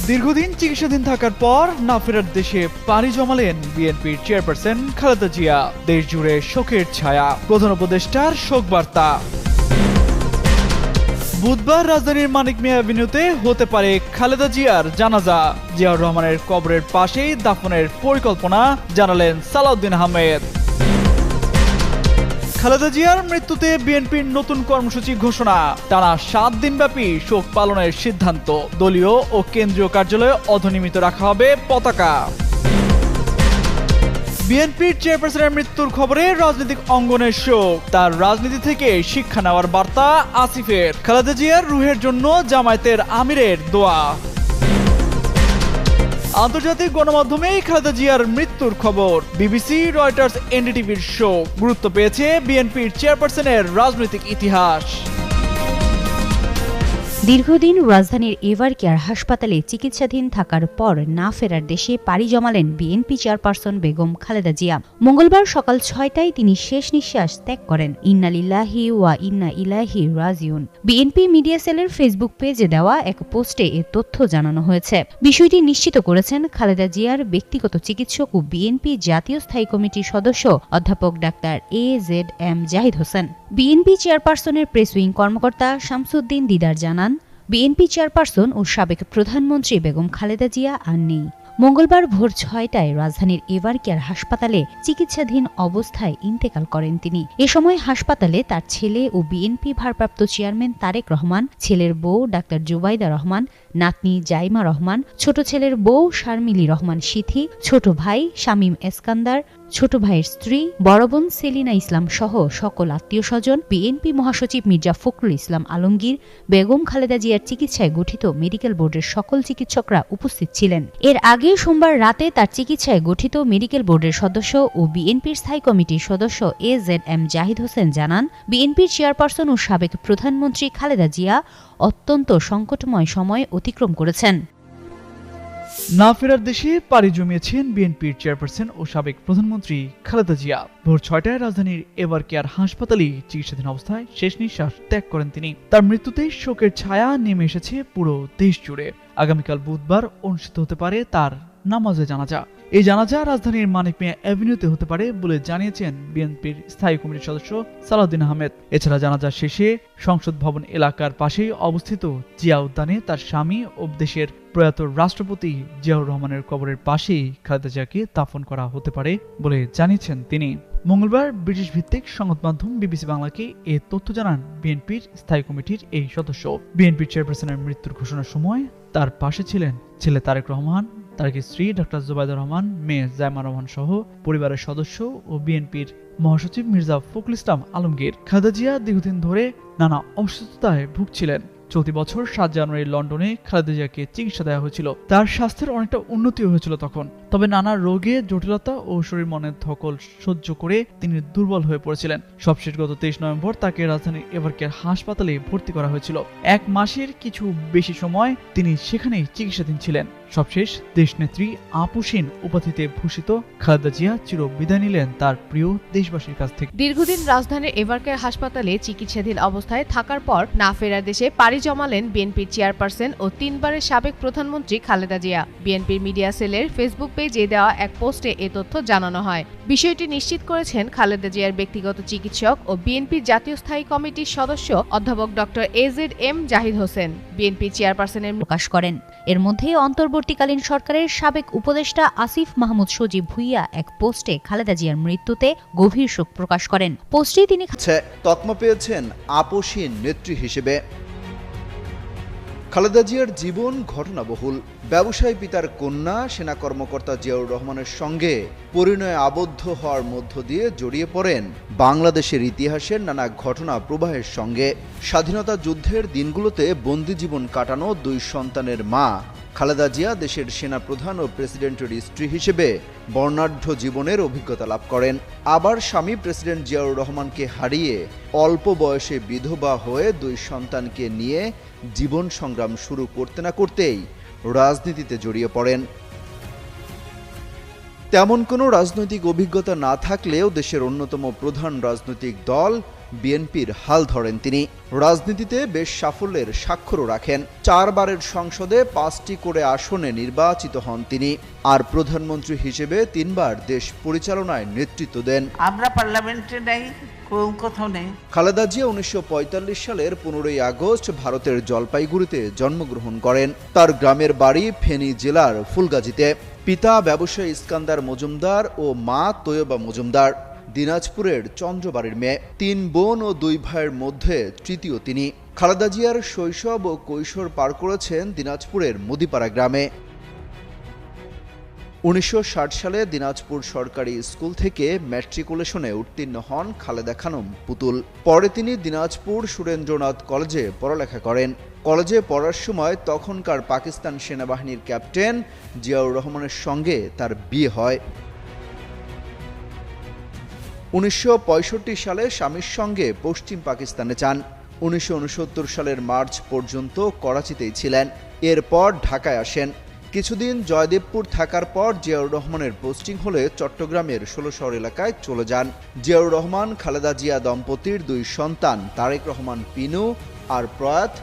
দীর্ঘদিন চিকিৎসাধীন থাকার পর না ফেরার দেশে পাড়ি জমালেন বিএনপির চেয়ারপারসন খালেদা জিয়া। দেশ জুড়ে শোকের ছায়া, প্রধান উপদেষ্টার শোক বার্তা। বুধবার রাজধানীর মানিক মিয়া অ্যাভিনিউতে হতে পারে খালেদা জিয়ার জানাজা। জিয়াউর রহমানের কবরের পাশেই দাফনের পরিকল্পনা জানালেন সালাউদ্দিন আহমেদ। খালেদা জিয়ার মৃত্যুতে বিএনপির নতুন কর্মসূচি ঘোষণা, টানা 7 দিনব্যাপী শোক পালনের সিদ্ধান্ত। দলীয় ও কেন্দ্রীয় কার্যালয়ে অধনিমিত রাখা হবে পতাকা। বিএনপির চেয়ারপারসনের মৃত্যুর খবরে রাজনৈতিক অঙ্গনের শোক, তার রাজনীতি থেকে শিক্ষা নেওয়ার বার্তা আসিফের। খালেদা জিয়ার রুহের জন্য জামায়াতের আমিরের দোয়া। আন্তর্জাতিক গণমাধ্যমে খালেদা জিয়ার মৃত্যুর খবর, বিবিসি, রয়টার্স, এনডিটিভির শোক। গুরুত্ব পেয়েছে বিএনপির চেয়ারপারসনের রাজনৈতিক ইতিহাস। দীর্ঘদিন রাজধানীর এভার কেয়ার হাসপাতালে চিকিৎসাধীন থাকার পর না ফেরার দেশে পাড়ি জমালেন বিএনপি চেয়ারপারসন বেগম খালেদা জিয়া। মঙ্গলবার সকাল 6টায় তিনি শেষ নিঃশ্বাস ত্যাগ করেন। ইন্না লিল্লাহি ওয়া ইন্না ইলাইহি রাজিউন। বিএনপি মিডিয়া সেলের ফেসবুক পেজে দেওয়া এক পোস্টে এ তথ্য জানানো হয়েছে। বিষয়টি নিশ্চিত করেছেন খালেদা জিয়ার ব্যক্তিগত চিকিৎসক ও বিএনপি জাতীয় স্থায়ী কমিটির সদস্য অধ্যাপক doctor AZM Zahid Hossain. BNP চেয়ারপারসনের প্রেস উইং কর্মকর্তা শামসুদ্দিন দিদার জানান, বিএনপি চেয়ারপারসন ও সাবেক প্রধানমন্ত্রী বেগম খালেদা জিয়া আর নেই। মঙ্গলবার ভোর 6টায় রাজধানীর এভার কেয়ার হাসপাতালে চিকিৎসাধীন অবস্থায় ইন্তেকাল করেন তিনি। এ সময় হাসপাতালে তার ছেলে ও বিএনপি ভারপ্রাপ্ত চেয়ারম্যান তারেক রহমান, ছেলের বউ ডাক্তার জুবাইদা রহমান, নাতনি জাইমা রহমান, ছোট ছেলের বউ শারমিলি রহমান সিথি, ছোট ভাই শামীম এসকান্দার, ছোট ভাইয়ের স্ত্রী, বড় বোন সেলিনা ইসলাম সহ সকল আত্মীয় স্বজন, বিএনপি মহাসচিব মির্জা ফখরুল ইসলাম আলমগীর, বেগম খালেদা জিয়ার চিকিৎসায় গঠিত মেডিকেল বোর্ডের সকল চিকিৎসকরা উপস্থিত ছিলেন। এর আগে সোমবার রাতে তার চিকিৎসায় গঠিত মেডিকেল বোর্ডের সদস্য ও বিএনপির স্থায়ী কমিটির সদস্য AZM জাহিদ হোসেন জানান, বিএনপির চেয়ারপারসন ও সাবেক প্রধানমন্ত্রী খালেদা জিয়া অত্যন্ত সংকটময় সময় অতিক্রম করেছেন। না ফেরার দেশে পাড়ি জমিয়েছেন বিএনপির চেয়ারপারসন ও সাবেক প্রধানমন্ত্রী খালেদা জিয়া। ভোর 6টায় রাজধানীর এভার কেয়ার হাসপাতালে চিকিৎসাধীন অবস্থায় শেষ নিঃশ্বাস ত্যাগ করেন তিনি। তার মৃত্যুতে শোকের ছায়া নেমে এসেছে পুরো দেশ জুড়ে। আগামীকাল বুধবার অনুষ্ঠিত হতে পারে তার নামাজে জানাজা। এই জানাজা রাজধানীর মানিক মিয়া অ্যাভিনিউতে হতে পারে বলে জানিয়েছেন বিএনপির স্থায়ী কমিটির সদস্য সালাউদ্দিন আহমেদ। এছাড়া জানাজা শেষে সংসদ ভবন এলাকার পাশেই অবস্থিত জিয়া উদ্যানে তার স্বামী ও দেশের প্রয়াত রাষ্ট্রপতি জিয়াউর রহমানের কবরের পাশেই খালেদা জিয়াকে দাফন করা হতে পারে বলে জানিয়েছেন তিনি। মঙ্গলবার ব্রিটিশ ভিত্তিক সংবাদ মাধ্যম বিবিসি বাংলাকে এ তথ্য জানান বিএনপির স্থায়ী কমিটির এই সদস্য। বিএনপির চেয়ারপারসনের মৃত্যুর ঘোষণার সময় তার পাশে ছিলেন ছেলে তারেক রহমান, তারেকের স্ত্রী ডক্টর জুবাইদা রহমান, মেয়ে জাইমা রহমান সহ পরিবারের সদস্য ও বিএনপির মহাসচিব মির্জা ফখরুল ইসলাম আলমগীর। খালেদা জিয়া দীর্ঘদিন ধরে নানা অসুস্থতায় ভুগছিলেন। চলতি বছর 7 জানুয়ারি লন্ডনে খালেদা জিয়াকে চিকিৎসা দেওয়া হয়েছিল। তার স্বাস্থ্যের অনেকটা উন্নতি হয়েছিল তখন, তবে নানা রোগে জটিলতা ও শরীর মনের ধকল সহ্য করে তিনি দুর্বল হয়ে পড়েছিলেন। সবশেষ গত 23 নভেম্বর তাকে রাজধানীর এভার কেয়ার হাসপাতালে ভর্তি করা হয়েছিল। 1 মাসের কিছু বেশি সময় তিনি সেখানেই চিকিৎসাধীন ছিলেন। সবশেষ দেশনেত্রী আপুসিন উপাধিতে ভূষিত খালেদা জিয়া চির বিদায় নিলেন তার প্রিয় দেশবাসীর কাছ থেকে। দীর্ঘদিন রাজধানীর এভার কেয়ার হাসপাতালে চিকিৎসাধীন অবস্থায় থাকার পর না ফেরার দেশে পাড়ি জমালেন বিএনপির চেয়ারপারসন ও 3 বারের সাবেক প্রধানমন্ত্রী খালেদা জিয়া। বিএনপির মিডিয়া সেলের ফেসবুক পেজে দেওয়া এক পোস্টে এ তথ্য জানানো হয়। বিষয়টি নিশ্চিত করেছেন খালেদা জিয়ার ব্যক্তিগত চিকিৎসক ও বিএনপির জাতীয় স্থায়ী কমিটির সদস্য অধ্যাপক doctor AZM Zahid Hossain. BNP চেয়ারপারসনের প্রকাশ করেন। এর মধ্যে অন্তর্বর্তীকালীন সরকারের সাবেক উপদেষ্টা আসিফ মাহমুদ সজীব ভুইয়া এক পোস্টে খালেদা জিয়ার মৃত্যুতে গভীর শোক প্রকাশ করেন। পোস্টে তিনি তকমা পেয়েছেন আপসহীন নেত্রী হিসেবে। খালেদা জিয়ার জীবন ঘটনাবহুল। ব্যবসায়ী পিতার কন্যা সেনা কর্মকর্তা জিয়াউর রহমানের সঙ্গে পরিণয়ে আবদ্ধ হওয়ার মধ্য দিয়ে জড়িয়ে পড়েন বাংলাদেশের ইতিহাসের নানা ঘটনা প্রবাহের সঙ্গে। স্বাধীনতা যুদ্ধের দিনগুলোতে বন্দি জীবন কাটানো 2 সন্তানের মা খালেদা জিয়া দেশের সেনাপ্রধান ও প্রেসিডেন্টের স্ত্রী হিসেবে বর্ণাঢ্য জীবনের অভিজ্ঞতা লাভ করেন। আবার স্বামী প্রেসিডেন্ট জিয়াউর রহমানকে হারিয়ে অল্প বয়সে বিধবা হয়ে 2 সন্তানকে নিয়ে জীবন সংগ্রাম শুরু করতে না করতেই রাজনীতিতে জড়িয়ে পড়েন। তেমন কোনো রাজনৈতিক অভিজ্ঞতা না থাকলেও দেশের অন্যতম প্রধান রাজনৈতিক দল বিএনপির হাল ধরেন তিনি। রাজনীতিতে বেশ সাফল্যের স্বাক্ষরও রাখেন। 4 বারের সংসদে 5টি করে আসনে নির্বাচিত হন তিনি। আর প্রধানমন্ত্রী হিসেবে 3 বার দেশ পরিচালনায় নেতৃত্ব দেন। আমরা পার্লামেন্টে নাই, কোথাও নেই। খালেদা জিয়া 1945 সালের 15ই আগস্ট ভারতের জলপাইগুড়িতে জন্মগ্রহণ করেন। তার গ্রামের বাড়ি ফেনী জেলার ফুলগাজীতে। পিতা ব্যবসায়ী ইস্কান্দার মজুমদার ও মা তৈয়বা মজুমদার। দিনাজপুরের চন্দ্রবাড়ির মেয়ে। 3 বোন ও 2 ভাইয়ের মধ্যে তৃতীয় তিনি। খালেদা জিয়ার শৈশব ও কৈশোর পার করেছেন দিনাজপুরের মুদিপাড়া গ্রামে। 1960 সালে দিনাজপুর সরকারি স্কুল থেকে ম্যাট্রিকুলেশনে উত্তীর্ণ হন খালেদা খানম পুতুল। পরে তিনি দিনাজপুর সুরেন্দ্রনাথ কলেজে পড়ালেখা করেন। কলেজে পড়ার সময় তখনকার পাকিস্তান সেনাবাহিনীর ক্যাপ্টেন জিয়াউর রহমানের সঙ্গে তার বিয়ে হয়। 1965 সালে স্বামীর সঙ্গে পশ্চিম পাকিস্তানে যান। 1969 সালের মার্চ পর্যন্ত করাচিতেই ছিলেন। এরপর ঢাকায় আসেন। কিছুদিন জয়দেবপুর থাকার পর জিয়াউর রহমানের পোস্টিং হলে চট্টগ্রামের 16 এলাকায় চলে যান। জিয়াউর রহমান খালেদা জিয়া দম্পতির 2 সন্তান তারেক রহমান পিনু আর প্রয়াত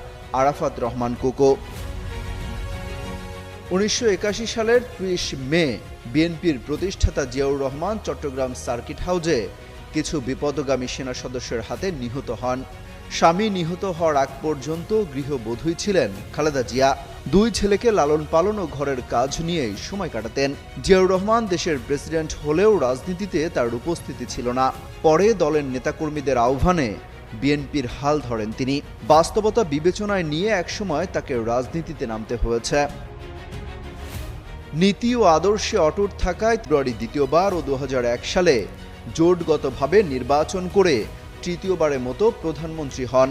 আরাফাত রহমান কোকো। 1981 সালের 30 মে বিএনপির প্রতিষ্ঠাতা জিয়াউর রহমান চট্টগ্রাম সার্কিট হাউজে কিছু বিপদগামী সেনা সদস্যের হাতে নিহত হন। স্বামী নিহত হওয়ার আগ পর্যন্ত গৃহবধূই ছিলেন খালেদা জিয়া। 2 ছেলেকে লালন পালন ও ঘরের কাজ নিয়েই সময় কাটাতেন। জিয়াউর রহমান দেশের প্রেসিডেন্ট হলেও রাজনীতিতে তার উপস্থিতি ছিল না। পরে দলের নেতাকর্মীদের আহ্বানে বিএনপির হাল ধরেন তিনি। বাস্তবতা বিবেচনায় নিয়ে একসময় তাকে রাজনীতিতে নামতে হয়েছে। নীতি ও আদর্শে অটুট থাকায় ফেব্রুয়ারি দ্বিতীয়বার ও 2001 সালে জোটগতভাবে নির্বাচন করে তৃতীয়বারের মতো প্রধানমন্ত্রী হন।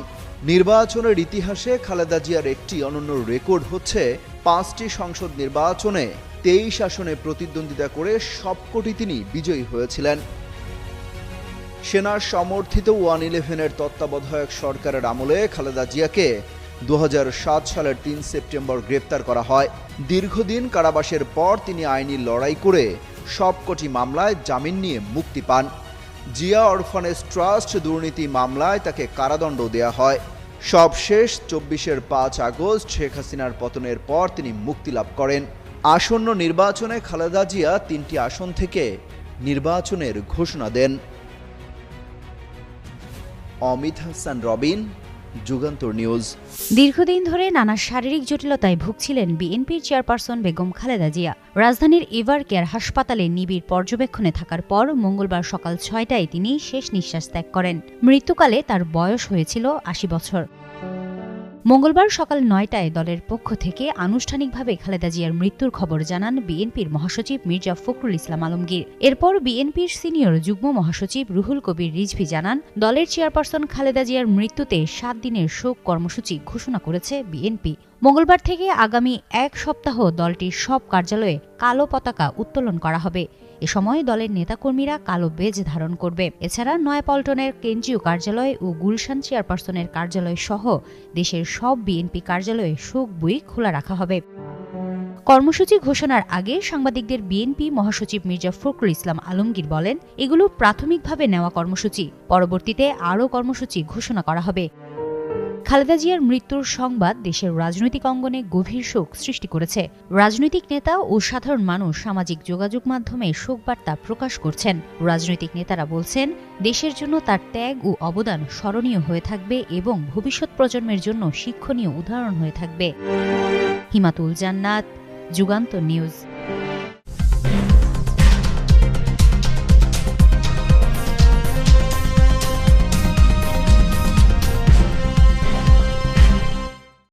নির্বাচনের ইতিহাসে খালেদা জিয়ার একটি অনন্য রেকর্ড হচ্ছে 5টি সংসদ নির্বাচনে 23 আসনে প্রতিদ্বন্দ্বিতা করে সবকটি তিনি বিজয়ী হয়েছিলেন। সেনার সমর্থিত 111-এর তত্ত্বাবধায়ক সরকারের আমলে খালেদা জিয়াকে 2007 সালের 3 সেপ্টেম্বর গ্রেপ্তার করা হয়। দীর্ঘদিন কারাবাসের পর তিনি আইনি লড়াই করে সবকটি মামলায় জামিন নিয়ে মুক্তি পান। জিয়া অরফানেজ ট্রাস্ট দুর্নীতি মামলায় তাকে কারাদণ্ড দেয়া হয়। সবশেষ 24-এর 5 আগস্ট শেখ হাসিনার পতনের পর তিনি মুক্তি লাভ করেন। আসন্ন নির্বাচনে খালেদা জিয়া 3টি আসন থেকে নির্বাচনের ঘোষণা দেন। অমিত হাসান রবিন, যুগান্তর নিউজ। দীর্ঘদিন ধরে নানা শারীরিক জটিলতায় ভুগছিলেন বিএনপির চেয়ারপারসন বেগম খালেদা জিয়া। রাজধানীর এভার কেয়ার হাসপাতালে নিবিড় পর্যবেক্ষণে থাকার পর মঙ্গলবার সকাল 6টায় তিনি শেষ নিঃশ্বাস ত্যাগ করেন। মৃত্যুকালে তার বয়স হয়েছিল 80 বছর। মঙ্গলবার সকাল 9টায় দলের পক্ষ থেকে আনুষ্ঠানিকভাবে খালেদা জিয়ার মৃত্যুর খবর জানান বিএনপির মহাসচিব মির্জা ফখরুল ইসলাম আলমগীর। এরপর বিএনপির সিনিয়র যুগ্ম মহাসচিব রুহুল কবির রিজভী জানান, দলের চেয়ারপারসন খালেদা জিয়ার মৃত্যুতে 7 দিনের শোক কর্মসূচি ঘোষণা করেছে বিএনপি। মঙ্গলবার থেকে আগামী 1 সপ্তাহ দলটির সব কার্যালয়ে কালো পতাকা উত্তোলন করা হবে। এ সময় দলের নেতাকর্মীরা কালো বেজ ধারণ করবে। এছাড়া নয়াপল্টনের কেন্দ্রীয় কার্যালয় ও গুলশান চেয়ারপারসনের কার্যালয় সহ দেশের সব বিএনপি কার্যালয়ে শোক বই খোলা রাখা হবে। কর্মসূচি ঘোষণার আগে সাংবাদিকদের বিএনপি মহাসচিব মির্জা ফখরুল ইসলাম আলমগীর বলেন, এগুলো প্রাথমিকভাবে নেওয়া কর্মসূচি, পরবর্তীতে আরও কর্মসূচি ঘোষণা করা হবে। খালেদা জিয়ার মৃত্যুর সংবাদ দেশের রাজনৈতিক অঙ্গনে গভীর শোক সৃষ্টি করেছে। রাজনৈতিক নেতা ও সাধারণ মানুষ সামাজিক যোগাযোগ মাধ্যমে শোকবার্তা প্রকাশ করছেন। রাজনৈতিক নেতারা বলছেন, দেশের জন্য তার ত্যাগ ও অবদান স্মরণীয় হয়ে থাকবে এবং ভবিষ্যৎ প্রজন্মের জন্য শিক্ষণীয় উদাহরণ হয়ে থাকবে। হিমাতুল জান্নাত, যুগান্তর নিউজ।